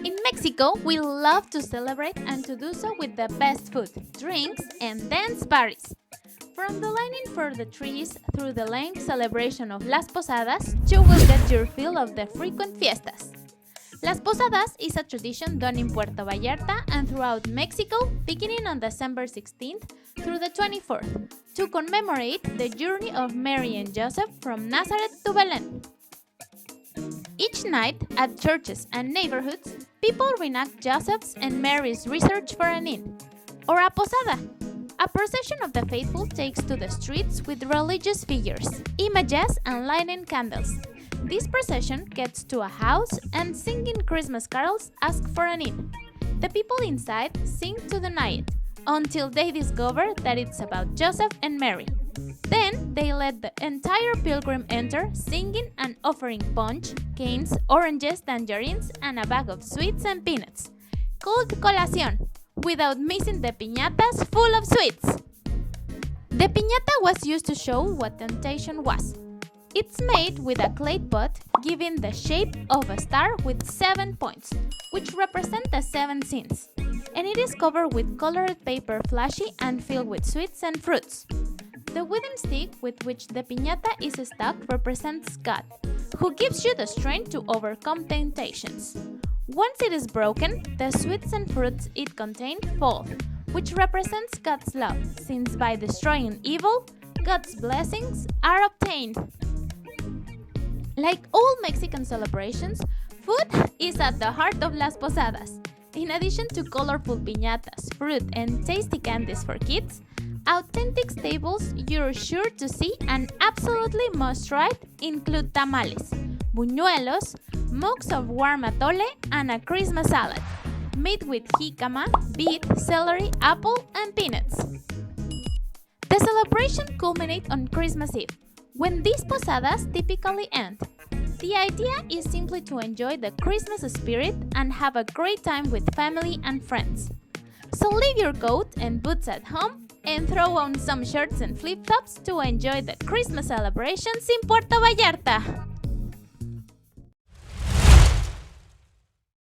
In Mexico, we love to celebrate and to do so with the best food, drinks, and dance parties. From the lining for the trees through the length celebration of Las Posadas, you will get your fill of the frequent fiestas. Las Posadas is a tradition done in Puerto Vallarta and throughout Mexico beginning on December 16th through the 24th to commemorate the journey of Mary and Joseph from Nazareth to Belém. Each night, at churches and neighborhoods, people reenact Joseph's and Mary's research for an inn, or a posada. A procession of the faithful takes to the streets with religious figures, images, and lighting candles. This procession gets to a house and singing Christmas carols ask for an inn. The people inside sing to deny it, until they discover that it's about Joseph and Mary. Then they let the entire pilgrim enter, singing and offering punch, canes, oranges, tangerines, and a bag of sweets and peanuts, called colación, without missing the piñatas full of sweets. The piñata was used to show what temptation was. It's made with a clay pot giving the shape of a star with 7 points, which represent the 7 sins, and it is covered with colored paper flashy and filled with sweets and fruits. The wooden stick with which the piñata is stuck represents God, who gives you the strength to overcome temptations. Once it is broken, the sweets and fruits it contains fall, which represents God's love, since by destroying evil, God's blessings are obtained. Like all Mexican celebrations, food is at the heart of Las Posadas. In addition to colorful piñatas, fruit, and tasty candies for kids, authentic staples you're sure to see and absolutely must try include tamales, buñuelos, mugs of warm atole, and a Christmas salad, made with jicama, beet, celery, apple, and peanuts. The celebration culminates on Christmas Eve, when these posadas typically end. The idea is simply to enjoy the Christmas spirit and have a great time with family and friends. So leave your coat and boots at home and throw on some shirts and flip-flops to enjoy the Christmas celebrations in Puerto Vallarta.